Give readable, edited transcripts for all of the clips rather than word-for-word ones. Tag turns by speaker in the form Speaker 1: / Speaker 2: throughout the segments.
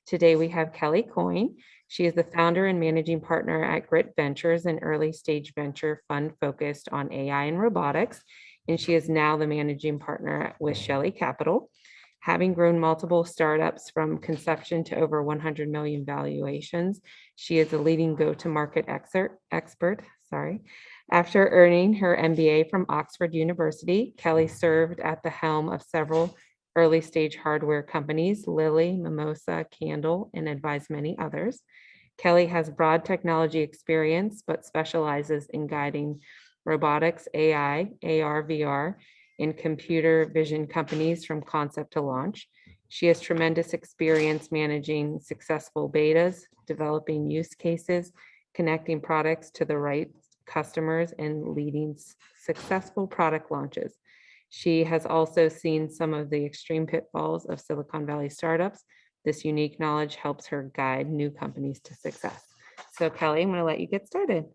Speaker 1: Today we have Kelly Coyne. She is the founder and managing partner at Grit Ventures, an early stage venture fund focused on AI and robotics. And she is now the managing partner with Chalet Capital. Having grown multiple startups from conception to over 100 million valuations, she is a leading go-to-market expert. After earning her MBA from Oxford University, Kelly served at the helm of several early stage hardware companies, Lilly, Mimosa, Candle, and advised many others. Kelly has broad technology experience, but specializes in guiding robotics, AI, AR, VR, and computer vision companies from concept to launch. She has tremendous experience managing successful betas, developing use cases, connecting products to the right customers, and leading successful product launches. She has also seen some of the extreme pitfalls of Silicon Valley startups. This unique knowledge helps her guide new companies to success. So Kelly, I'm going to let you get started.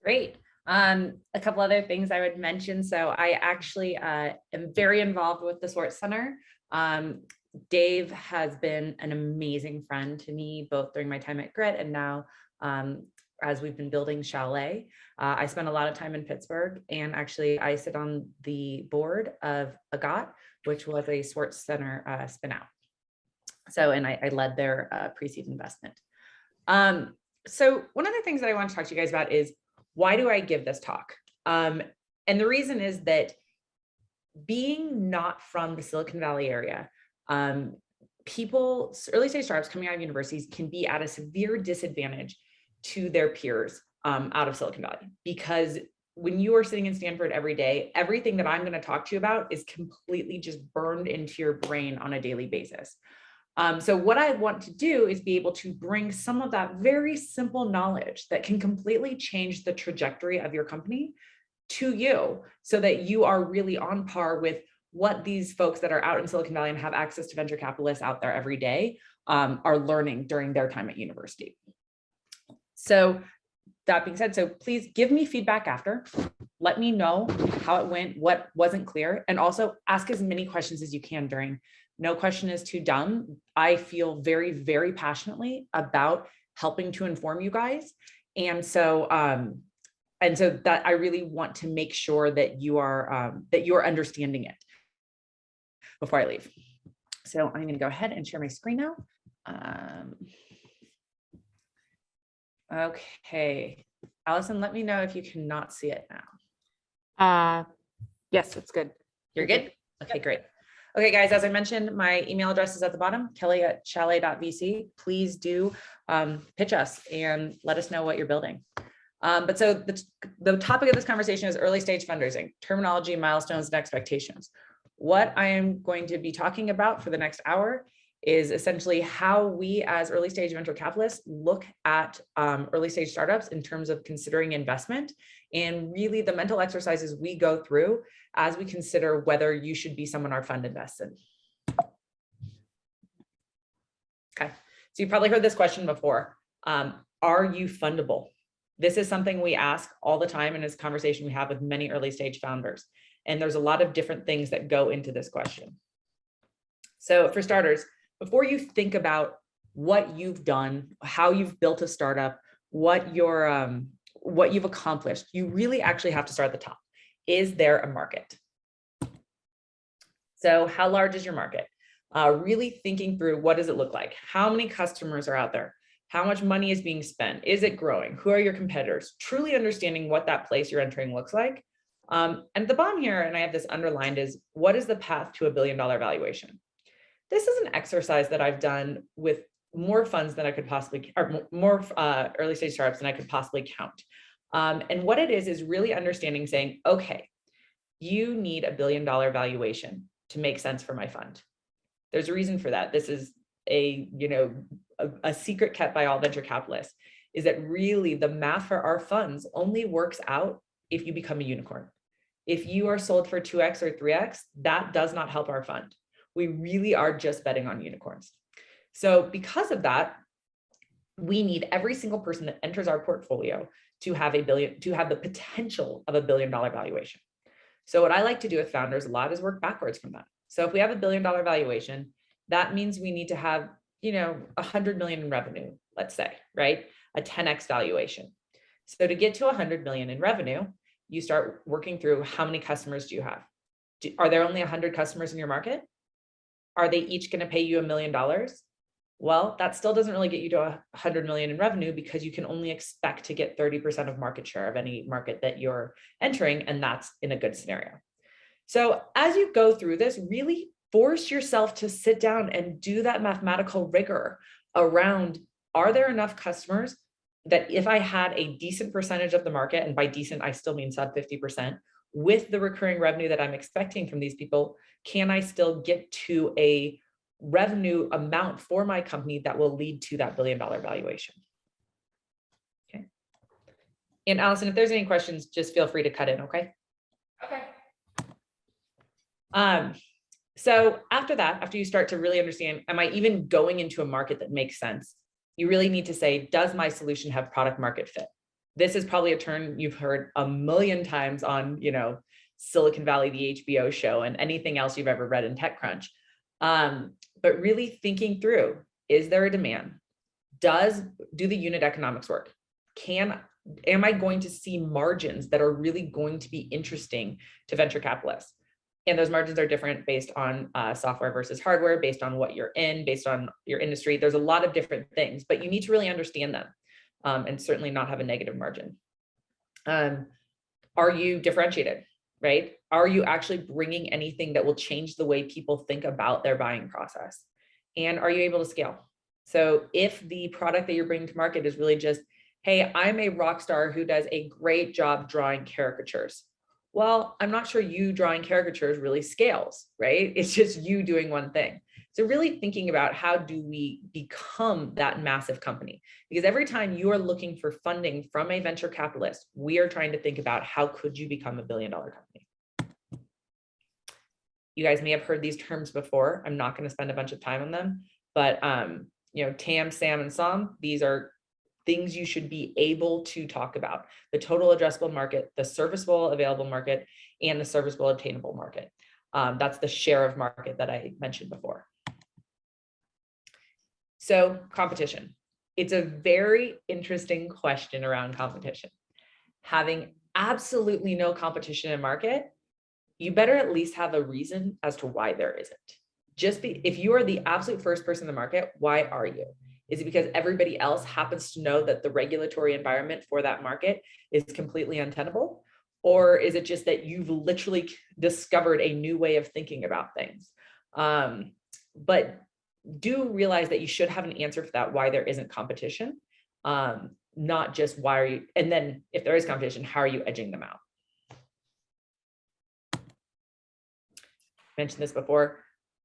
Speaker 2: Great. A couple other things I would mention. So I actually am very involved with the Sorts Center. Dave has been an amazing friend to me, both during my time at Grit and now as we've been building Chalet. I spent a lot of time in Pittsburgh, and actually I sit on the board of AGOT, which was a Sorts Center spinout. So, and I led their pre-seed investment. So one of the things that I want to talk to you guys about is, why do I give this talk? And the reason is that being not from the Silicon Valley area, early stage startups coming out of universities can be at a severe disadvantage to their peers out of Silicon Valley, because when you are sitting in Stanford every day, everything that I'm going to talk to you about is completely just burned into your brain on a daily basis. So what I want to do is be able to bring some of that very simple knowledge that can completely change the trajectory of your company to you, so that you are really on par with what these folks that are out in Silicon Valley and have access to venture capitalists out there every day are learning during their time at university. So that being said, so please give me feedback after. Let me know how it went, what wasn't clear, and also ask as many questions as you can during. No question is too dumb. I feel very, very passionately about helping to inform you guys. And so that I really want to make sure that you are understanding it before I leave. So I'm going to go ahead and share my screen now. Okay, Allison, let me know if you cannot see it now.
Speaker 1: Yes, it's good.
Speaker 2: You're good? Okay, great. Okay, guys, as I mentioned, my email address is at the bottom, kelly@chalet.vc. Please do pitch us and let us know what you're building. But so the topic of this conversation is early stage fundraising, terminology, milestones, and expectations. What I am going to be talking about for the next hour is essentially how we as early stage venture capitalists look at early stage startups in terms of considering investment, and really the mental exercises we go through as we consider whether you should be someone our fund invests in. Okay, so you've probably heard this question before. Are you fundable? This is something we ask all the time, and it's a conversation we have with many early stage founders. And there's a lot of different things that go into this question. So for starters, before you think about what you've done, how you've built a startup, what you've accomplished, you really actually have to start at the top. Is there a market? So how large is your market? Really thinking through, what does it look like? How many customers are out there? How much money is being spent? Is it growing? Who are your competitors? Truly understanding what that place you're entering looks like. And at the bottom here, and I have this underlined, is what is the path to $1 billion valuation? This is an exercise that I've done with more funds than I could possibly, or more early stage startups than I could possibly count. And what it is really understanding, saying, okay, you need $1 billion valuation to make sense for my fund. There's a reason for that. This is a secret kept by all venture capitalists, is that really the math for our funds only works out if you become a unicorn. If you are sold for 2x or 3x, that does not help our fund. We really are just betting on unicorns. So because of that, we need every single person that enters our portfolio to have the potential of $1 billion valuation. So what I like to do with founders a lot is work backwards from that. So if we have $1 billion valuation, that means we need to have 100 million in revenue, let's say, right? A 10x valuation. So to get to 100 million in revenue, you start working through how many customers do you have? Are there only 100 customers in your market? Are they each going to pay you $1 million? Well, that still doesn't really get you to 100 million in revenue because you can only expect to get 30% of market share of any market that you're entering, and that's in a good scenario. So as you go through this, really force yourself to sit down and do that mathematical rigor around, are there enough customers that if I had a decent percentage of the market, and by decent, I still mean sub 50%, with the recurring revenue that I'm expecting from these people, can I still get to a revenue amount for my company that will lead to that $1 billion valuation? Okay. And Allison, if there's any questions, just feel free to cut in, okay?
Speaker 3: Okay.
Speaker 2: So after that, after you start to really understand, am I even going into a market that makes sense? You really need to say, does my solution have product market fit? This is probably a term you've heard a million times on, Silicon Valley, the HBO show, and anything else you've ever read in TechCrunch. But really thinking through, is there a demand? Do the unit economics work? Am I going to see margins that are really going to be interesting to venture capitalists? And those margins are different based on software versus hardware, based on what you're in, based on your industry. There's a lot of different things, but you need to really understand them and certainly not have a negative margin. Are you differentiated, right? Are you actually bringing anything that will change the way people think about their buying process? And are you able to scale? So if the product that you're bringing to market is really just, hey, I'm a rock star who does a great job drawing caricatures. Well, I'm not sure you drawing caricatures really scales, right? It's just you doing one thing. So really thinking about, how do we become that massive company? Because every time you are looking for funding from a venture capitalist, we are trying to think about, how could you become a $1 billion company? You guys may have heard these terms before. I'm not going to spend a bunch of time on them, but TAM, SAM, and SOM, these are things you should be able to talk about: the total addressable market, the serviceable available market, and the serviceable attainable market. That's the share of market that I mentioned before. So competition. It's a very interesting question around competition. Having absolutely no competition in market, you better at least have a reason as to why there isn't. If you are the absolute first person in the market, why are you? Is it because everybody else happens to know that the regulatory environment for that market is completely untenable? Or is it just that you've literally discovered a new way of thinking about things? But do realize that you should have an answer for that, why there isn't competition, not just why are you, and then if there is competition, how are you edging them out? Mentioned this before.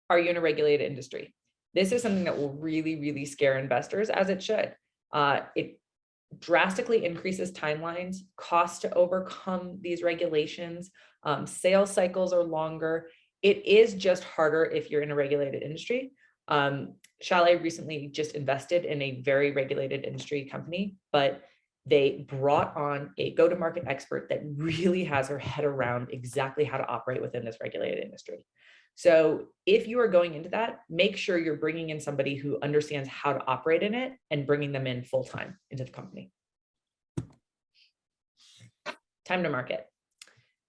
Speaker 2: Are you in a regulated industry? This is something that will really, really scare investors, as it should. It drastically increases timelines, costs to overcome these regulations. Sales cycles are longer. It is just harder if you're in a regulated industry. Chalet recently just invested in a very regulated industry company, but they brought on a go-to-market expert that really has her head around exactly how to operate within this regulated industry. So if you are going into that, make sure you're bringing in somebody who understands how to operate in it and bringing them in full-time into the company. Time to market.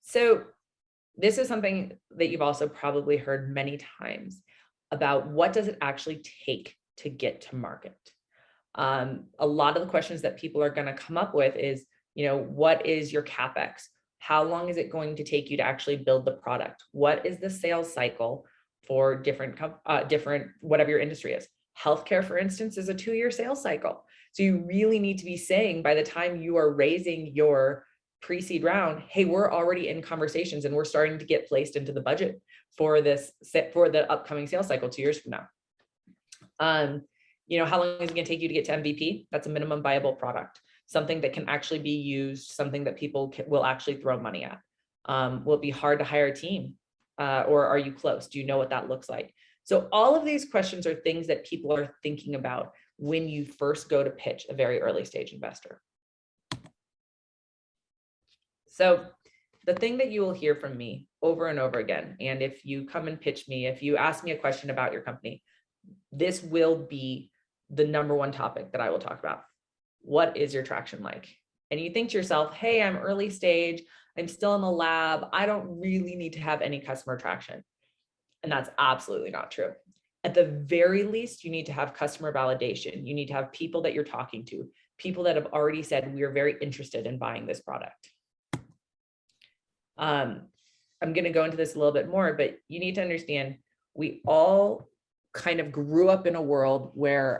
Speaker 2: So this is something that you've also probably heard many times about, what does it actually take to get to market? A lot of the questions that people are going to come up with is, what is your CapEx? How long is it going to take you to actually build the product? What is the sales cycle for different, whatever your industry is? Healthcare, for instance, is a 2-year sales cycle. So you really need to be saying, by the time you are raising your pre-seed round, hey, we're already in conversations and we're starting to get placed into the budget for the upcoming sales cycle 2 years from now. How long is it going to take you to get to MVP? That's a minimum viable product, something that can actually be used, something that people will actually throw money at. Will it be hard to hire a team? Or are you close? Do you know what that looks like? So all of these questions are things that people are thinking about when you first go to pitch a very early stage investor. So the thing that you will hear from me over and over again, and if you come and pitch me, if you ask me a question about your company, this will be the number one topic that I will talk about. What is your traction like? And you think to yourself, hey, I'm early stage, I'm still in the lab, I don't really need to have any customer traction. And that's absolutely not true. At the very least, you need to have customer validation. You need to have people that you're talking to, people that have already said, we are very interested in buying this product. I'm going to go into this a little bit more, but you need to understand, we all kind of grew up in a world where,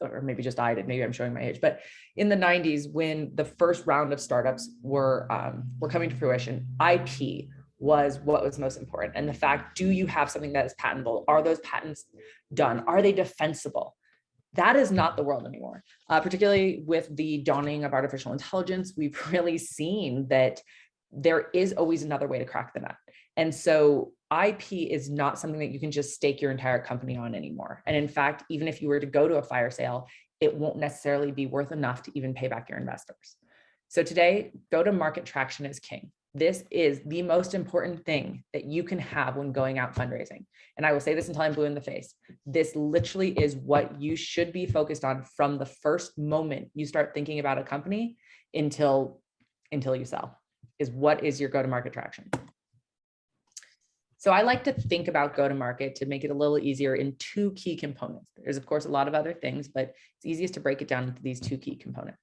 Speaker 2: or maybe just I did, maybe I'm showing my age, but in the 90s, when the first round of startups were coming to fruition, IP was what was most important. And the fact, do you have something that is patentable? Are those patents done? Are they defensible? That is not the world anymore. Particularly with the dawning of artificial intelligence, we've really seen that there is always another way to crack the nut. And so IP is not something that you can just stake your entire company on anymore. And in fact, even if you were to go to a fire sale, it won't necessarily be worth enough to even pay back your investors. So today, go-to-market traction is king. This is the most important thing that you can have when going out fundraising. And I will say this until I'm blue in the face. This literally is what you should be focused on from the first moment you start thinking about a company until you sell, is what is your go-to-market traction. So I like to think about go-to-market to make it a little easier in two key components. There's of course a lot of other things, but it's easiest to break it down into these two key components.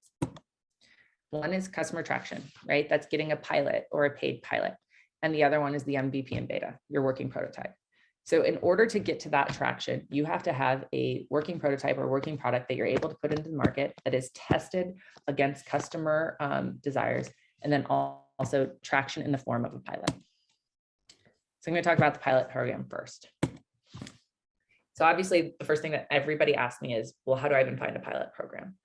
Speaker 2: One is customer traction, right? That's getting a pilot or a paid pilot. And the other one is the MVP and beta, your working prototype. So in order to get to that traction, you have to have a working prototype or working product that you're able to put into the market that is tested against customer desires, and then also traction in the form of a pilot. So I'm going to talk about the pilot program first. So obviously the first thing that everybody asks me is, well, how do I even find a pilot program?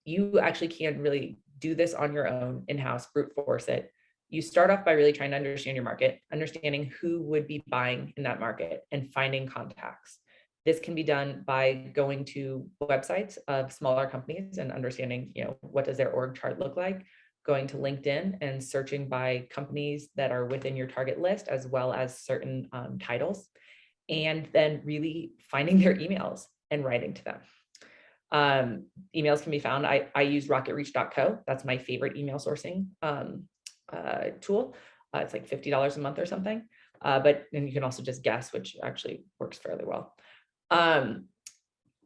Speaker 2: You actually can't really do this on your own in-house, brute force it. You start off by really trying to understand your market, understanding who would be buying in that market and finding contacts. This can be done by going to websites of smaller companies and understanding, what does their org chart look like, going to LinkedIn and searching by companies that are within your target list, as well as certain titles, and then really finding their emails and writing to them. Emails can be found. I use rocketreach.co. That's my favorite email sourcing tool. It's like $50 a month or something. But then you can also just guess, which actually works fairly well.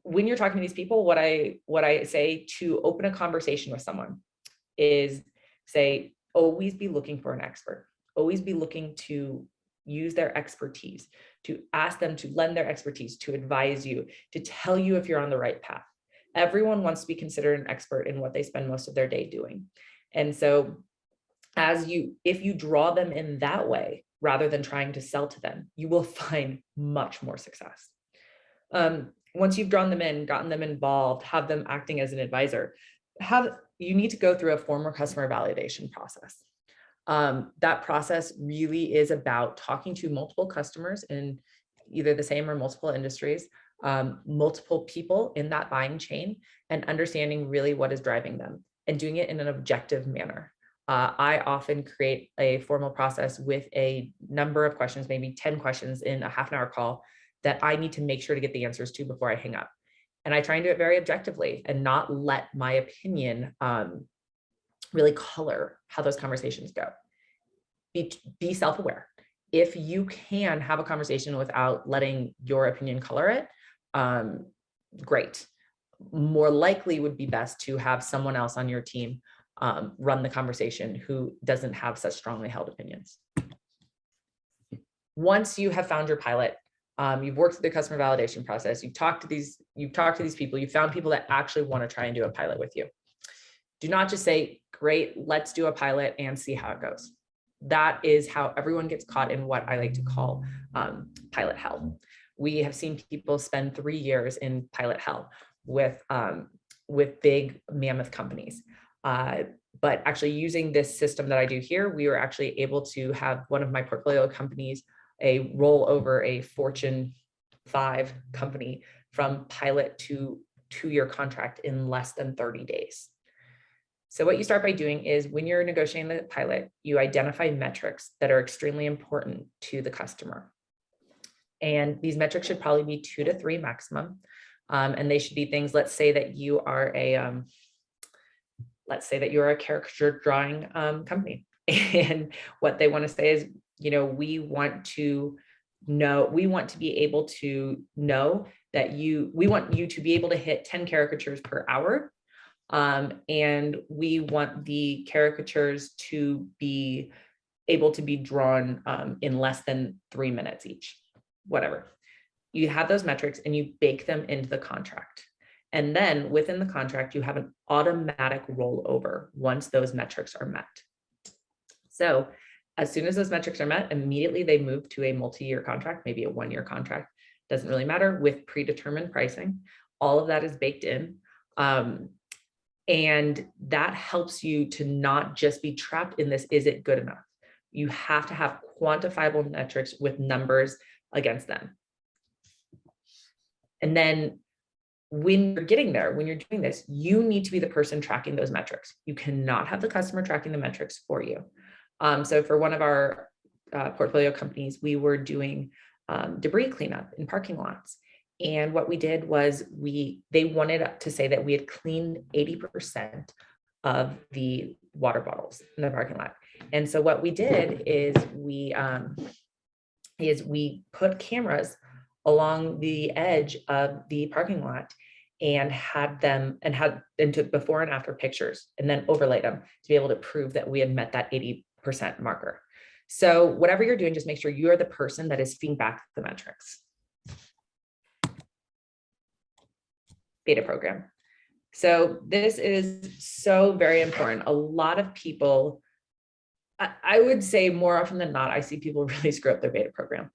Speaker 2: When you're talking to these people, what I say to open a conversation with someone is say, always be looking for an expert. Always be looking to use their expertise, to ask them to lend their expertise, to advise you, to tell you if you're on the right path. Everyone wants to be considered an expert in what they spend most of their day doing. And so if you draw them in that way, rather than trying to sell to them, you will find much more success. Once you've drawn them in, gotten them involved, have them acting as an advisor, you need to go through a formal customer validation process. That process really is about talking to multiple customers in either the same or multiple industries, multiple people in that buying chain, and understanding really what is driving them and doing it in an objective manner. I often create a formal process with a number of questions, maybe 10 questions in a half-an-hour call that I need to make sure to get the answers to before I hang up. And I try and do it very objectively and not let my opinion really color how those conversations go. Be self-aware. If you can have a conversation without letting your opinion color it, great. More likely would be best to have someone else on your team run the conversation who doesn't have such strongly held opinions. Once you have found your pilot, you've worked through the customer validation process, you've talked to these people, you've found people that actually want to try and do a pilot with you. Do not just say, great, let's do a pilot and see how it goes. That is how everyone gets caught in what I like to call pilot hell. We have seen people spend 3 years in pilot hell with big mammoth companies. But actually using this system that I do here, we were actually able to have one of my portfolio companies roll over a Fortune 5 company from pilot to 2-year contract in less than 30 days. So what you start by doing is when you're negotiating the pilot, you identify metrics that are extremely important to the customer. And these metrics should probably be 2 to 3 maximum. And they should be things, let's say that you are a caricature drawing company. And what they want to say is, we want to be able to know that we want you to be able to hit 10 caricatures per hour. And we want the caricatures to be able to be drawn in less than 3 minutes each, whatever. You have those metrics and you bake them into the contract. And then within the contract, you have an automatic rollover once those metrics are met. So as soon as those metrics are met, immediately they move to a multi-year contract, maybe a 1-year contract, doesn't really matter, with predetermined pricing. All of that is baked in. And that helps you to not just be trapped in this, is it good enough? You have to have quantifiable metrics with numbers against them. And then when you're getting there, when you're doing this, you need to be the person tracking those metrics. You cannot have the customer tracking the metrics for you. So for one of our portfolio companies, we were doing debris cleanup in parking lots. And what we did was they wanted to say that we had cleaned 80% of the water bottles in the parking lot. And so what we did is we put cameras along the edge of the parking lot and took before and after pictures and then overlaid them to be able to prove that we had met that 80% marker. So whatever you're doing, just make sure you are the person that is feeding back the metrics. Beta program. So this is so very important. A lot of people, I would say more often than not, I see people really screw up their beta program.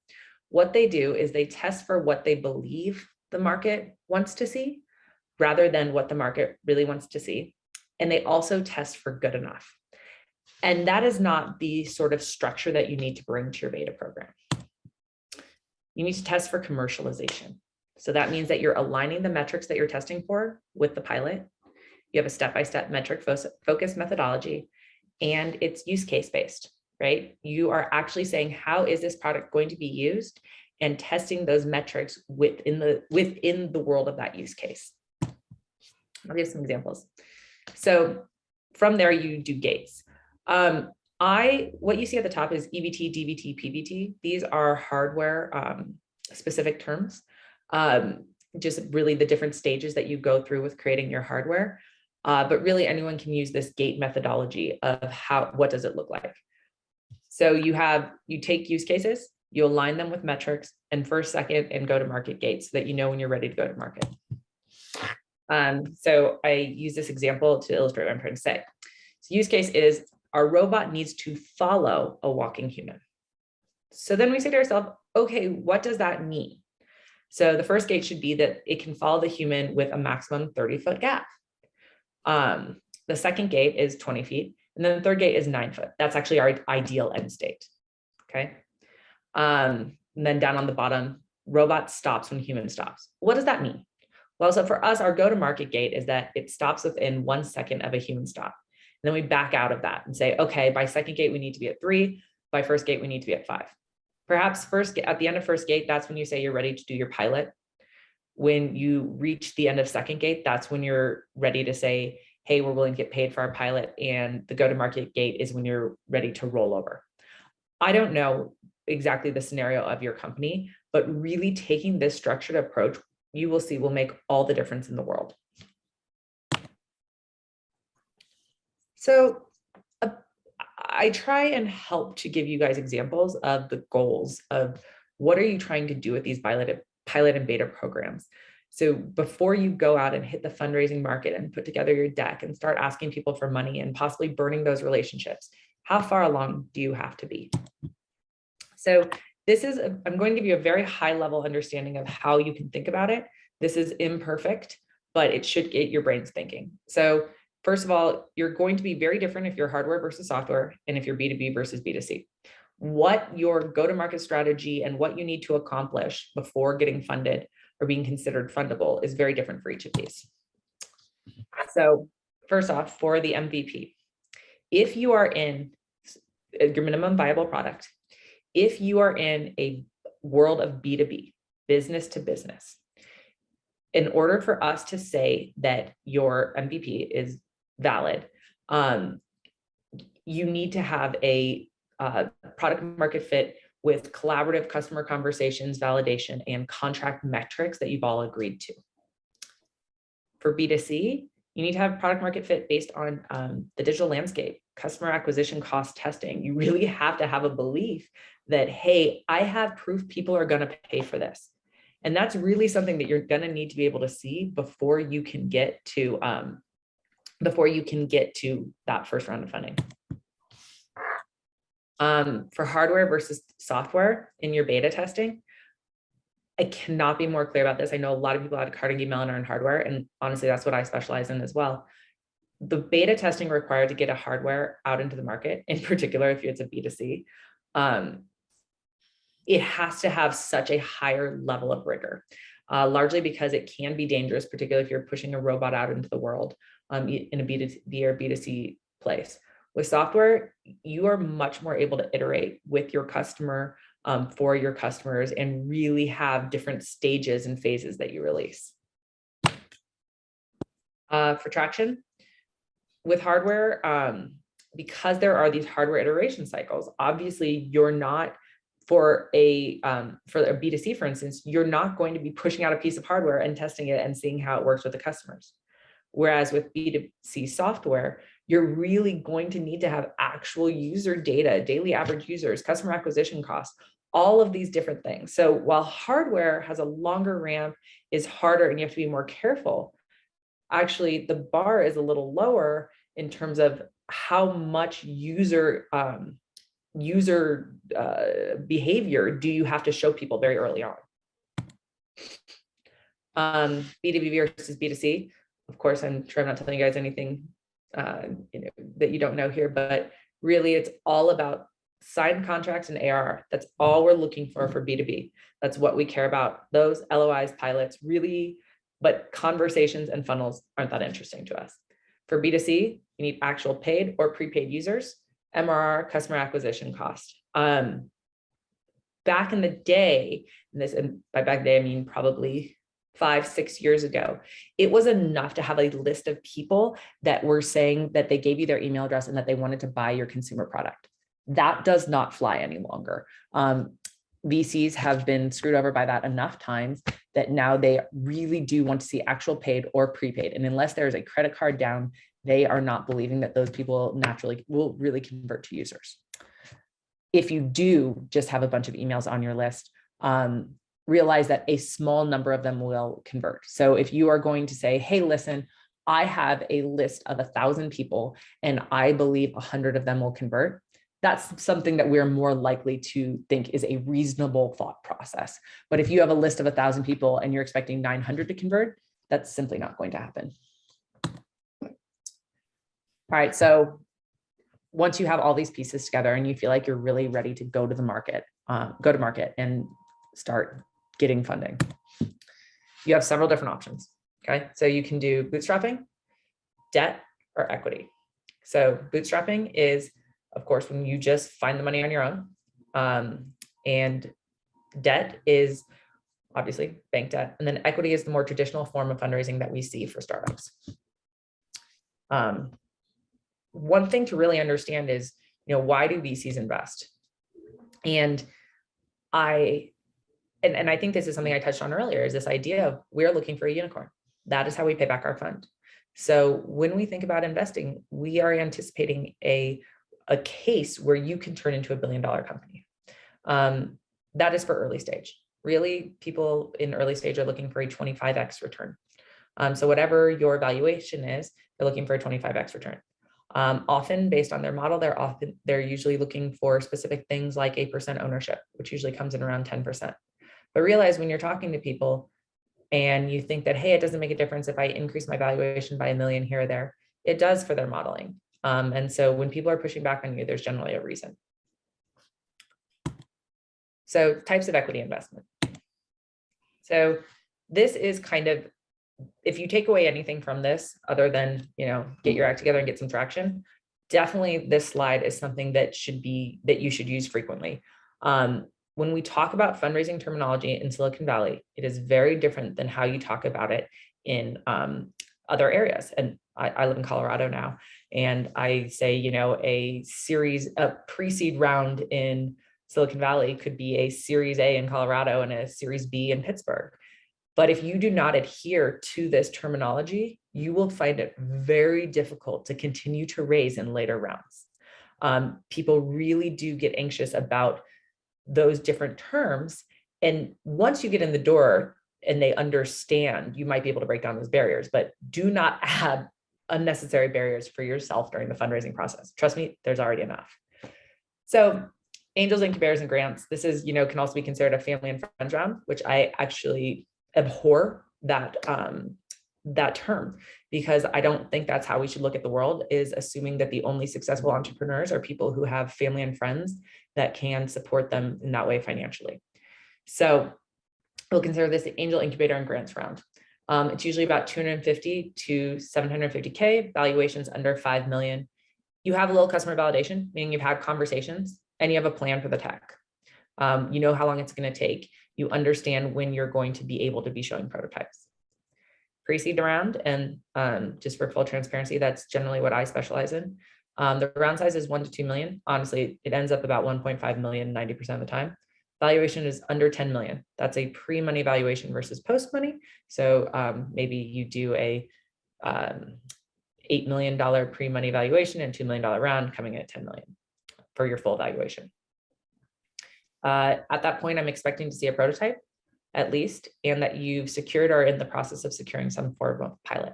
Speaker 2: What they do is they test for what they believe the market wants to see rather than what the market really wants to see. And they also test for good enough. And that is not the sort of structure that you need to bring to your beta program. You need to test for commercialization. So that means that you're aligning the metrics that you're testing for with the pilot. You have a step-by-step metric focused methodology, and it's use case based, right? You are actually saying, how is this product going to be used, and testing those metrics within the world of that use case. I'll give some examples. So from there, you do gates. What you see at the top is EBT, DBT, PBT. These are hardware specific terms. Just really the different stages that you go through with creating your hardware. But really anyone can use this gate methodology of what does it look like? So you take use cases, you align them with metrics and first, second, and go to market gates so that you know when you're ready to go to market. So I use this example to illustrate what I'm trying to say. So use case is our robot needs to follow a walking human. So then we say to ourselves, okay, what does that mean? So the first gate should be that it can follow the human with a maximum 30-foot gap. The second gate is 20 feet. And then the third gate is 9 foot. That's actually our ideal end state. Okay. And then down on the bottom, robot stops when human stops. What does that mean? Well, so for us, our go-to-market gate is that it stops within 1 second of a human stop. And then we back out of that and say, okay, by second gate, we need to be at 3. By first gate, we need to be at 5. Perhaps at the end of first gate, that's when you say you're ready to do your pilot. When you reach the end of second gate, that's when you're ready to say, hey, we're willing to get paid for our pilot. And the go-to-market gate is when you're ready to roll over. I don't know exactly the scenario of your company, but really taking this structured approach, you will see will make all the difference in the world. So I try and help to give you guys examples of the goals of what are you trying to do with these pilot and beta programs. So before you go out and hit the fundraising market and put together your deck and start asking people for money and possibly burning those relationships, how far along do you have to be? So I'm going to give you a very high level understanding of how you can think about it. This is imperfect, but it should get your brains thinking. So first of all, you're going to be very different if you're hardware versus software and if you're B2B versus B2C. What your go-to-market strategy and what you need to accomplish before getting funded or being considered fundable is very different for each of these. So first off, for the MVP, if you are in your minimum viable product, if you are in a world of B2B, business to business, in order for us to say that your MVP is valid, you need to have a product market fit with collaborative customer conversations, validation, and contract metrics that you've all agreed to. For B2C, you need to have product market fit based on the digital landscape, customer acquisition cost testing. You really have to have a belief that, hey, I have proof people are going to pay for this. And that's really something that you're going to need to be able to see before you can get to that first round of funding. For hardware versus software in your beta testing, I cannot be more clear about this. I know a lot of people out of Carnegie Mellon are in hardware, and honestly, that's what I specialize in as well. The beta testing required to get a hardware out into the market, in particular, if it's a B2C, it has to have such a higher level of rigor, largely because it can be dangerous, particularly if you're pushing a robot out into the world in a B2B or B2C place. With software, you are much more able to iterate with your customer, for your customers, and really have different stages and phases that you release. For traction, with hardware, because there are these hardware iteration cycles, obviously you're not, for a B2C, for instance, you're not going to be pushing out a piece of hardware and testing it and seeing how it works with the customers. Whereas with B2C software, you're really going to need to have actual user data, daily average users, customer acquisition costs, all of these different things. So while hardware has a longer ramp, is harder, and you have to be more careful, actually the bar is a little lower in terms of how much user behavior do you have to show people very early on. B2B versus B2C. Of course, I'm sure I'm not telling you guys anything that you don't know here, but really it's all about signed contracts and ARR. That's all we're looking for B2B. That's what we care about. Those LOIs, pilots, really, but conversations and funnels aren't that interesting to us. For B2C, you need actual paid or prepaid users, MRR, customer acquisition cost. Back in the day, and by back in the day, I mean probably 5-6 years ago, it was enough to have a list of people that were saying that they gave you their email address and that they wanted to buy your consumer product. That does not fly any longer. VCs have been screwed over by that enough times that now they really do want to see actual paid or prepaid. And unless there's a credit card down, they are not believing that those people naturally will really convert to users. If you do just have a bunch of emails on your list, realize that a small number of them will convert. So if you are going to say, hey, listen, I have a list of 1,000 people and I believe 100 of them will convert, that's something that we're more likely to think is a reasonable thought process. But if you have a list of 1,000 people and you're expecting 900 to convert, that's simply not going to happen. All right, so once you have all these pieces together and you feel like you're really ready to go to market and start getting funding, you have several different options. Okay, so you can do bootstrapping, debt, or equity. So bootstrapping is, of course, when you just find the money on your own, and debt is obviously bank debt, and then equity is the more traditional form of fundraising that we see for startups. One thing to really understand is, why do VCs invest? And I think this is something I touched on earlier, is this idea of we're looking for a unicorn. That is how we pay back our fund. So when we think about investing, we are anticipating a case where you can turn into $1 billion company. That is for early stage. Really, people in early stage are looking for a 25x return. So whatever your valuation is, they're looking for a 25x return. Often based on their model, they're usually looking for specific things like 8% ownership, which usually comes in around 10%. But realize when you're talking to people and you think that, hey, it doesn't make a difference if I increase my valuation by $1 million here or there, it does for their modeling. And so when people are pushing back on you, there's generally a reason. So types of equity investment. So this is kind of, if you take away anything from this other than, get your act together and get some traction, definitely this slide is something that you should use frequently. when we talk about fundraising terminology in Silicon Valley, it is very different than how you talk about it in other areas. And I live in Colorado now, and I say, a pre-seed round in Silicon Valley could be a Series A in Colorado and a Series B in Pittsburgh. But if you do not adhere to this terminology, you will find it very difficult to continue to raise in later rounds. People really do get anxious about those different terms. And once you get in the door and they understand, you might be able to break down those barriers, but do not add unnecessary barriers for yourself during the fundraising process. Trust me, there's already enough. So angels, incubators, and grants, this is, can also be considered a family and friends round, which I actually abhor that term, because I don't think that's how we should look at the world, is assuming that the only successful entrepreneurs are people who have family and friends that can support them in that way financially. So we'll consider this the angel, incubator, and grants round. It's usually about 250 to 750K, valuations under 5 million. You have a little customer validation, meaning you've had conversations and you have a plan for the tech. You know how long it's going to take. You understand when you're going to be able to be showing prototypes. Pre-seed round, and just for full transparency, that's generally what I specialize in. The round size is 1 to 2 million. Honestly, it ends up about 1.5 million 90% of the time. Valuation is under 10 million. That's a pre-money valuation versus post-money. So maybe you do a $8 million pre-money valuation and $2 million round coming in at 10 million for your full valuation. At that point, I'm expecting to see a prototype at least, and that you've secured or are in the process of securing some form of pilot.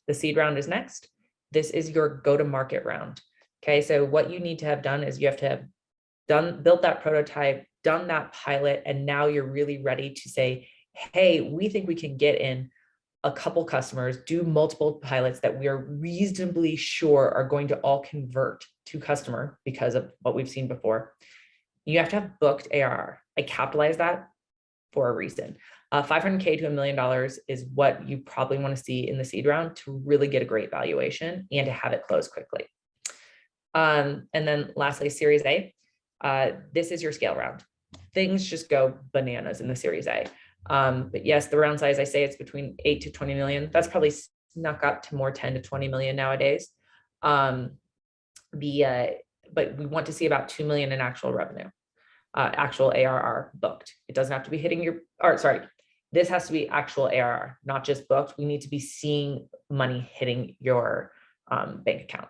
Speaker 2: The seed round is next. This is your go-to-market round. Okay, so what you need to have done is you have to have built that prototype, done that pilot, and now you're really ready to say, hey, we think we can get in a couple customers, do multiple pilots that we are reasonably sure are going to all convert to customer because of what we've seen before. You have to have booked ARR. I capitalize that for a reason. $500K to $1 million is what you probably want to see in the seed round to really get a great valuation and to have it close quickly. And then lastly, Series A. This is your scale round. Things just go bananas in the Series A. But yes, the round size, I say it's between 8 to 20 million. That's probably snuck up to more 10 to 20 million nowadays. But we want to see about 2 million in actual revenue. Actual ARR booked. It doesn't have to be hitting your, or sorry, this has to be actual ARR, not just booked. We need to be seeing money hitting your bank account.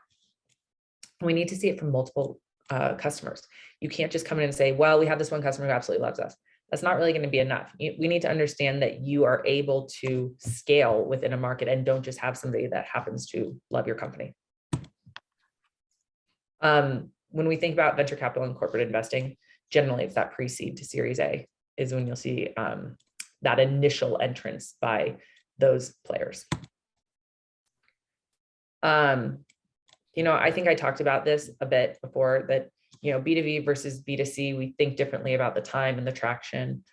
Speaker 2: We need to see it from multiple customers. You can't just come in and say, well, we have this one customer who absolutely loves us. That's not really going to be enough. We need to understand that you are able to scale within a market and don't just have somebody that happens to love your company. When we think about venture capital and corporate investing, generally it's that pre-seed to Series A is when you'll see that initial entrance by those players. I think I talked about this a bit before, that B2B versus B2C, we think differently about the time and the traction.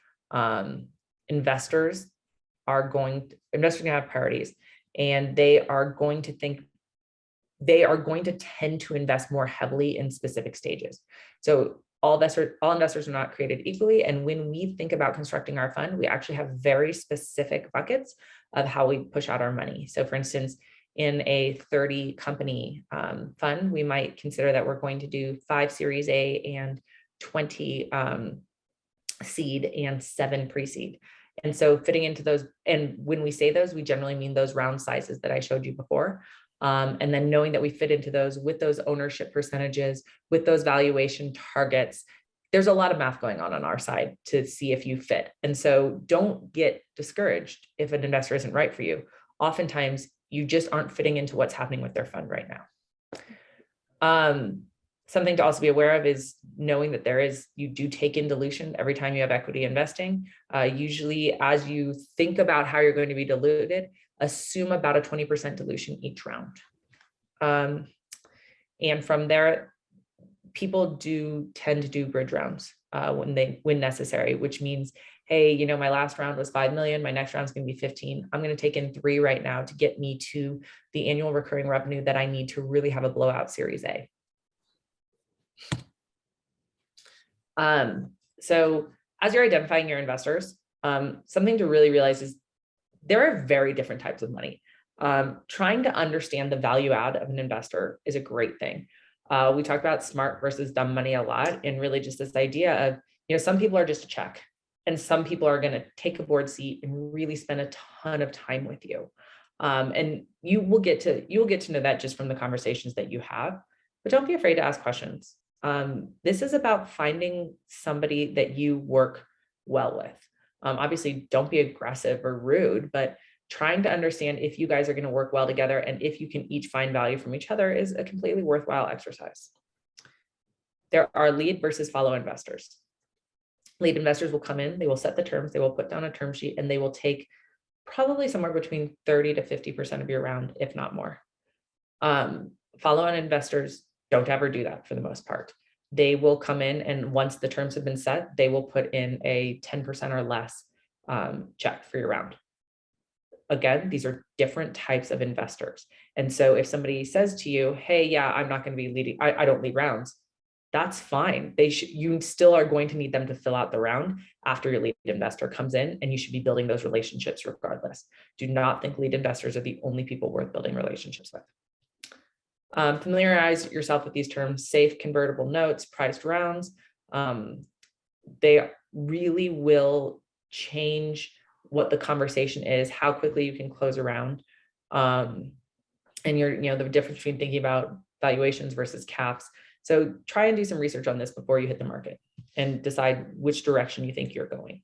Speaker 2: Investors are going to have priorities, and they are going to tend to invest more heavily in specific stages. So all investors are not created equally. And when we think about constructing our fund, we actually have very specific buckets of how we push out our money. So for instance, in a 30 company fund, we might consider that we're going to do 5 Series A and 20 seed and 7 pre-seed. And so fitting into those, and when we say those, we generally mean those round sizes that I showed you before. And then knowing that we fit into those with those ownership percentages, with those valuation targets, there's a lot of math going on our side to see if you fit. And so don't get discouraged if an investor isn't right for you. Oftentimes, you just aren't fitting into what's happening with their fund right now. Something to also be aware of is knowing that you do take in dilution every time you have equity investing. Usually, as you think about how you're going to be diluted, assume about a 20% dilution each round. And from there, people do tend to do bridge rounds when necessary, which means, hey, my last round was 5 million. My next round is going to be 15. I'm going to take in 3 right now to get me to the annual recurring revenue that I need to really have a blowout Series A. So as you're identifying your investors, something to really realize is there are very different types of money. Trying to understand the value add of an investor is a great thing. We talked about smart versus dumb money a lot, and really just this idea of, some people are just a check, and some people are going to take a board seat and really spend a ton of time with you. And you'll get to know that just from the conversations that you have, but don't be afraid to ask questions. This is about finding somebody that you work well with. Obviously, don't be aggressive or rude, but trying to understand if you guys are going to work well together and if you can each find value from each other is a completely worthwhile exercise. There are lead versus follow investors. Lead investors will come in, they will set the terms, they will put down a term sheet, and they will take probably somewhere between 30 to 50% of your round, if not more. Follow-on investors don't ever do that for the most part. They will come in, and once the terms have been set, they will put in a 10% or less check for your round. Again, these are different types of investors. And so if somebody says to you, hey, yeah, I'm not going to be leading, I don't lead rounds, that's fine. You still are going to need them to fill out the round after your lead investor comes in, and you should be building those relationships regardless. Do not think lead investors are the only people worth building relationships with. Familiarize yourself with these terms: safe convertible notes, priced rounds. They really will change what the conversation is, how quickly you can close a round. And the difference between thinking about valuations versus caps. So try and do some research on this before you hit the market and decide which direction you think you're going.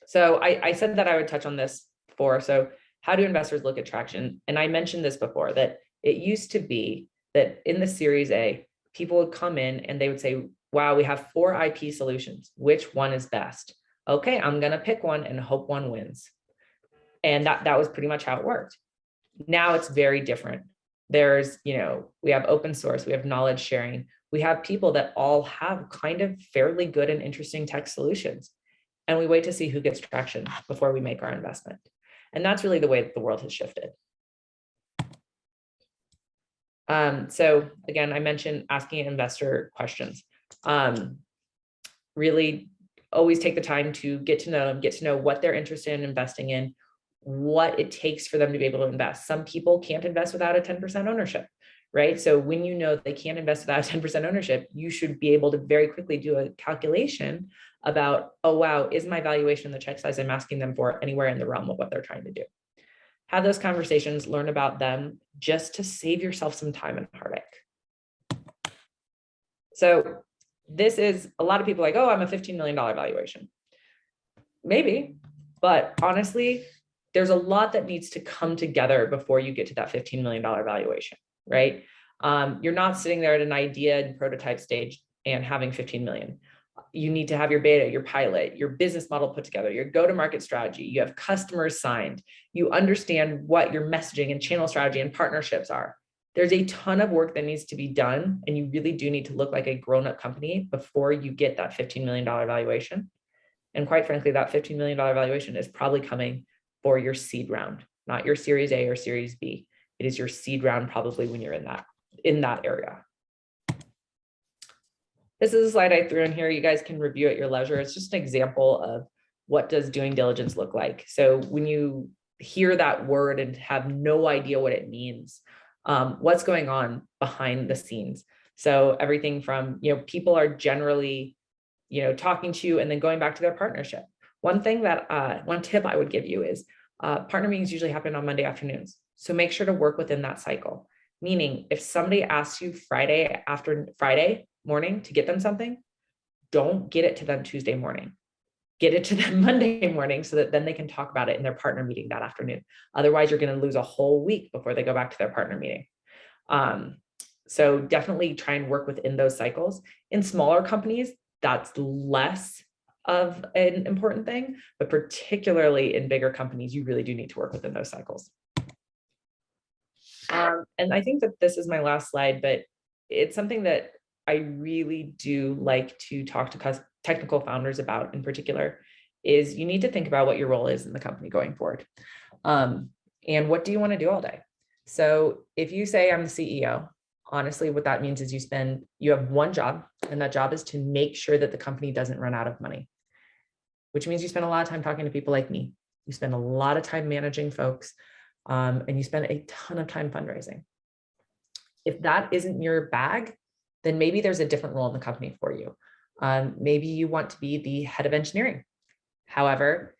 Speaker 2: So I said that I would touch on this before. So how do investors look at traction? And I mentioned this before, that it used to be that in the Series A, people would come in and they would say, wow, we have 4 IP solutions. Which one is best? Okay, I'm going to pick one and hope one wins. And that was pretty much how it worked. Now it's very different. There's, we have open source, we have knowledge sharing. We have people that all have kind of fairly good and interesting tech solutions. And we wait to see who gets traction before we make our investment. And that's really the way that the world has shifted. So again, I mentioned asking investor questions. Really always take the time to get to know them, get to know what they're interested in investing in, what it takes for them to be able to invest. Some people can't invest without a 10% ownership, right? So when you know they can't invest without 10% ownership, you should be able to very quickly do a calculation about, oh, wow, is my valuation, the check size I'm asking them for, anywhere in the realm of what they're trying to do? Have those conversations, learn about them, just to save yourself some time and heartache. So this is a lot of people like, oh, I'm a $15 million valuation. Maybe, but honestly, there's a lot that needs to come together before you get to that $15 million valuation, right? You're not sitting there at an idea and prototype stage and having 15 million. You need to have your beta, your pilot, your business model put together, your go-to-market strategy. You have customers signed. You understand what your messaging and channel strategy and partnerships are. There's a ton of work that needs to be done, and you really do need to look like a grown-up company before you get that $15 million valuation. And quite frankly, that $15 million valuation is probably coming for your seed round, not your Series A or Series B. It is your seed round probably when you're in that area. This is a slide I threw in here. You guys can review at your leisure. It's just an example of what does doing diligence look like. So when you hear that word and have no idea what it means, what's going on behind the scenes. So everything from, people are generally, talking to you and then going back to their partnership. One tip I would give you is partner meetings usually happen on Monday afternoons. So make sure to work within that cycle. Meaning if somebody asks you Friday morning to get them something, don't get it to them Tuesday morning. Get it to them Monday morning so that then they can talk about it in their partner meeting that afternoon. Otherwise, you're going to lose a whole week before they go back to their partner meeting. So definitely try and work within those cycles. In smaller companies, that's less of an important thing, but particularly in bigger companies, you really do need to work within those cycles. And I think that this is my last slide, but it's something that I really do like to talk to technical founders about in particular, is you need to think about what your role is in the company going forward. And what do you want to do all day? So if you say I'm the CEO, honestly, what that means is you have one job, and that job is to make sure that the company doesn't run out of money, which means you spend a lot of time talking to people like me. You spend a lot of time managing folks, and you spend a ton of time fundraising. If that isn't your bag, then maybe there's a different role in the company for you. Maybe you want to be the head of engineering. However,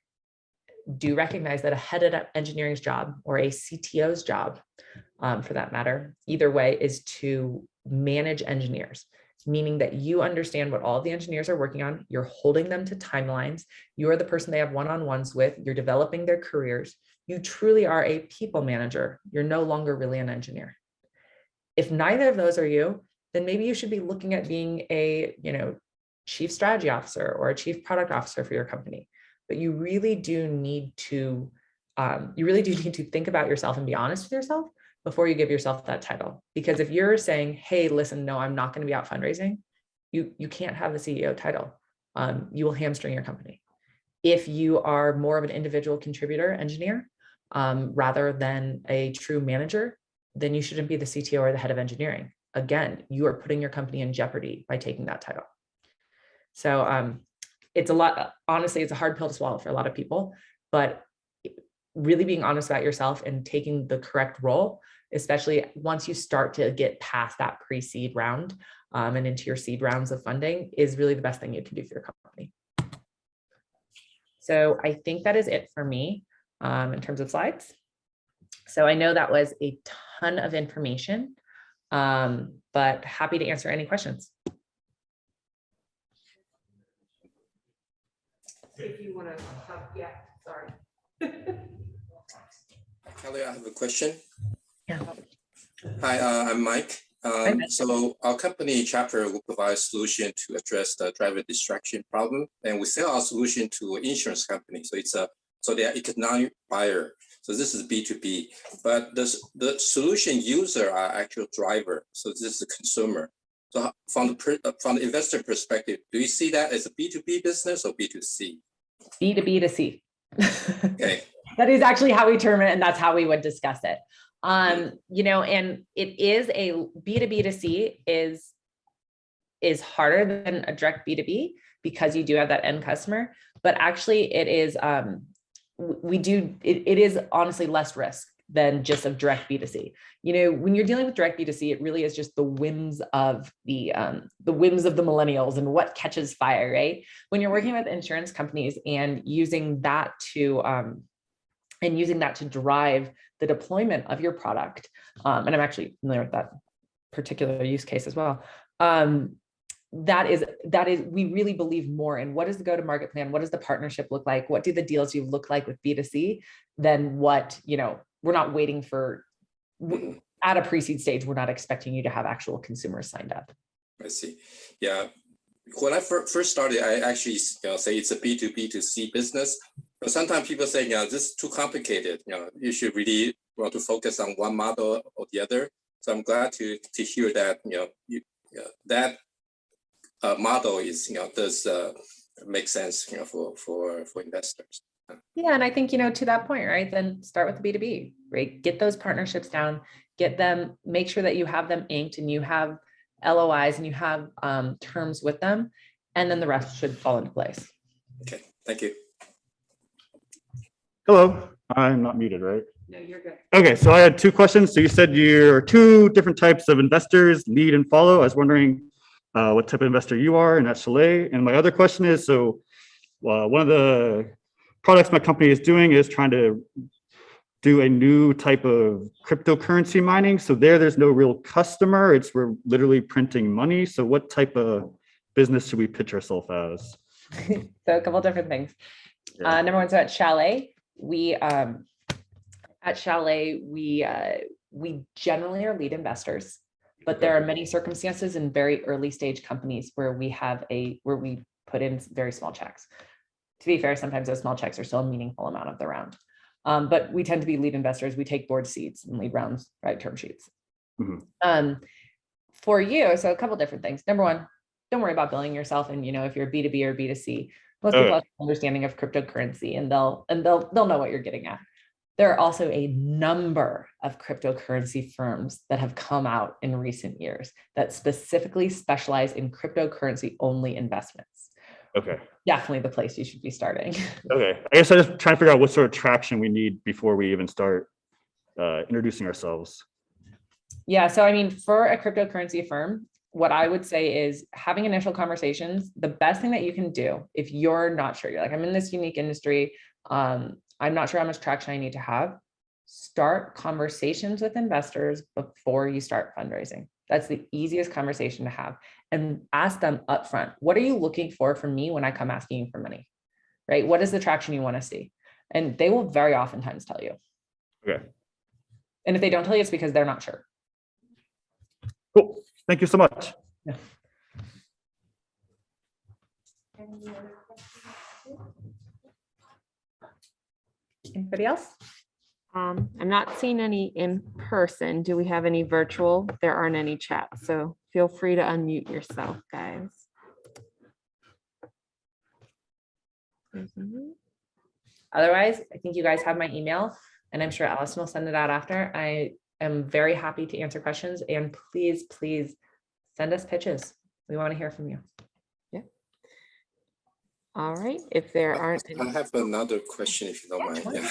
Speaker 2: do recognize that a head of engineering's job, or a CTO's job, for that matter, either way, is to manage engineers, meaning that you understand what all of the engineers are working on. You're holding them to timelines. You are the person they have one-on-ones with. You're developing their careers. You truly are a people manager. You're no longer really an engineer. If neither of those are you, then maybe you should be looking at being a, chief strategy officer or a chief product officer for your company. But you really do need to think about yourself and be honest with yourself before you give yourself that title. Because if you're saying, hey, listen, no, I'm not going to be out fundraising, you can't have the CEO title. You will hamstring your company. If you are more of an individual contributor engineer, rather than a true manager, then you shouldn't be the CTO or the head of engineering. Again, you are putting your company in jeopardy by taking that title. So it's a lot, honestly, it's a hard pill to swallow for a lot of people, but really being honest about yourself and taking the correct role, especially once you start to get past that pre-seed round and into your seed rounds of funding, is really the best thing you can do for your company. So I think that is it for me in terms of slides. So I know that was a ton of information, but happy to answer any questions. If you want to talk, yeah, sorry.
Speaker 3: Chalet, I have a question.
Speaker 2: Yeah.
Speaker 3: Hi, I'm Mike. So our company chapter will provide a solution to address the driver distraction problem, and we sell our solution to an insurance company. So so they are economic buyer. So this is B2B, but the solution user are actual driver. So this is a consumer. So from the investor perspective, do you see that as a B2B business or B2C?
Speaker 2: B2B to C.
Speaker 3: Okay.
Speaker 2: That is actually how we term it, and that's how we would discuss it. And it is a B2B to C is harder than a direct B2B because you do have that end customer, but actually it is, it is honestly less risk than just a direct B2C. When you're dealing with direct B2C, it really is just the whims of the millennials and what catches fire, right? When you're working with insurance companies and using that to drive the deployment of your product, and I'm actually familiar with that particular use case as well. That is, we really believe more in what is the go-to-market plan? What does the partnership look like? What do the deals you look like with B2C than what, we're not waiting for, at a pre-seed stage, we're not expecting you to have actual consumers signed up.
Speaker 3: I see. Yeah. When I first started, I actually say it's a B2B to C business. But sometimes people say, this is too complicated. You should really want to focus on one model or the other. So I'm glad to hear that, that model is, does make sense, for investors.
Speaker 2: Yeah, and I think, to that point, right, then start with the B2B, right? Get those partnerships down, get them, make sure that you have them inked and you have LOIs and you have terms with them, and then the rest should fall into place.
Speaker 3: Okay, thank you.
Speaker 4: Hello, I'm not muted, right?
Speaker 2: No, you're good.
Speaker 4: Okay, so I had two questions. So you said you're two different types of investors, lead and follow. I was wondering what type of investor you are in that Chalet. And my other question is, so one of the products my company is doing is trying to do a new type of cryptocurrency mining. So there's no real customer. We're literally printing money. So what type of business should we pitch ourselves as?
Speaker 2: So a couple different things.
Speaker 4: Yeah.
Speaker 2: Number one, so at Chalet, we generally are lead investors, but there are many circumstances in very early stage companies where we put in very small checks. To be fair, sometimes those small checks are still a meaningful amount of the round. But we tend to be lead investors. We take board seats and lead rounds, right? Term sheets. Mm-hmm. For you, so a couple different things. Number one, don't worry about billing yourself. And if you're B2B or B2C, most people have an understanding of cryptocurrency, and they'll know what you're getting at. There are also a number of cryptocurrency firms that have come out in recent years that specifically specialize in cryptocurrency only investments.
Speaker 4: Okay.
Speaker 2: Definitely the place you should be starting.
Speaker 4: Okay. I guess I just trying to figure out what sort of traction we need before we even start introducing ourselves.
Speaker 2: Yeah. So, I mean, for a cryptocurrency firm, what I would say is having initial conversations. The best thing that you can do if you're not sure, you're like, I'm in this unique industry. I'm not sure how much traction I need to have. Start conversations with investors before you start fundraising. That's the easiest conversation to have. And ask them upfront, what are you looking for from me when I come asking you for money? Right? What is the traction you want to see? And they will very oftentimes tell you.
Speaker 4: Okay.
Speaker 2: And if they don't tell you, it's because they're not sure.
Speaker 4: Cool. Thank you so much.
Speaker 2: Yeah. Anybody else?
Speaker 1: I'm not seeing any in person. Do we have any virtual? There aren't any chats, so feel free to unmute yourself, guys.
Speaker 2: Otherwise, I think you guys have my email, and I'm sure Allison will send it out after. I am very happy to answer questions, and please, please send us pitches. We want to hear from you.
Speaker 1: Yeah. All right. If there aren't
Speaker 3: I
Speaker 1: any,
Speaker 3: have another question, if you don't mind. Yeah.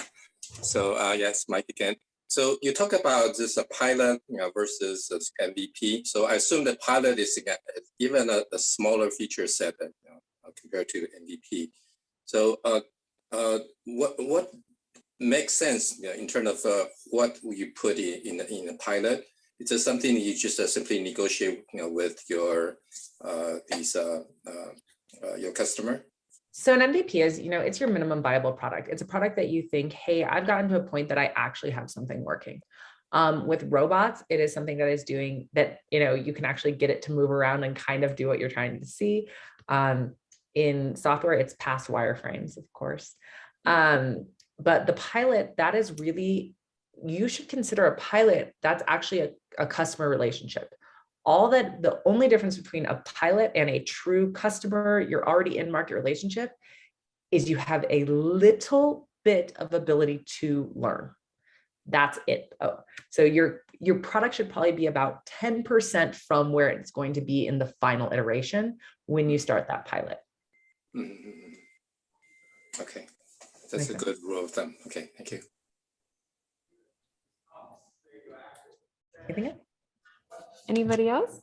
Speaker 3: So yes, Mike again. So you talk about this pilot, versus this MVP. So I assume the pilot is given a smaller feature set than, compared to MVP. So what makes sense, in terms of what you put in a pilot? Is this something you just simply negotiate, with your your customer?
Speaker 2: So an MVP is, it's your minimum viable product. It's a product that you think, hey, I've gotten to a point that I actually have something working. With robots, it is something that is doing that, you can actually get it to move around and kind of do what you're trying to see. In software, it's past wireframes, of course. But the pilot, that is really, you should consider a pilot, that's actually a customer relationship. The only difference between a pilot and a true customer, you're already in market relationship, is you have a little bit of ability to learn. That's it. Oh, so your product should probably be about 10% from where it's going to be in the final iteration when you start that pilot.
Speaker 3: Mm-hmm. Okay, that's a good rule of thumb. Okay, thank you.
Speaker 2: Anything else?
Speaker 1: anybody else?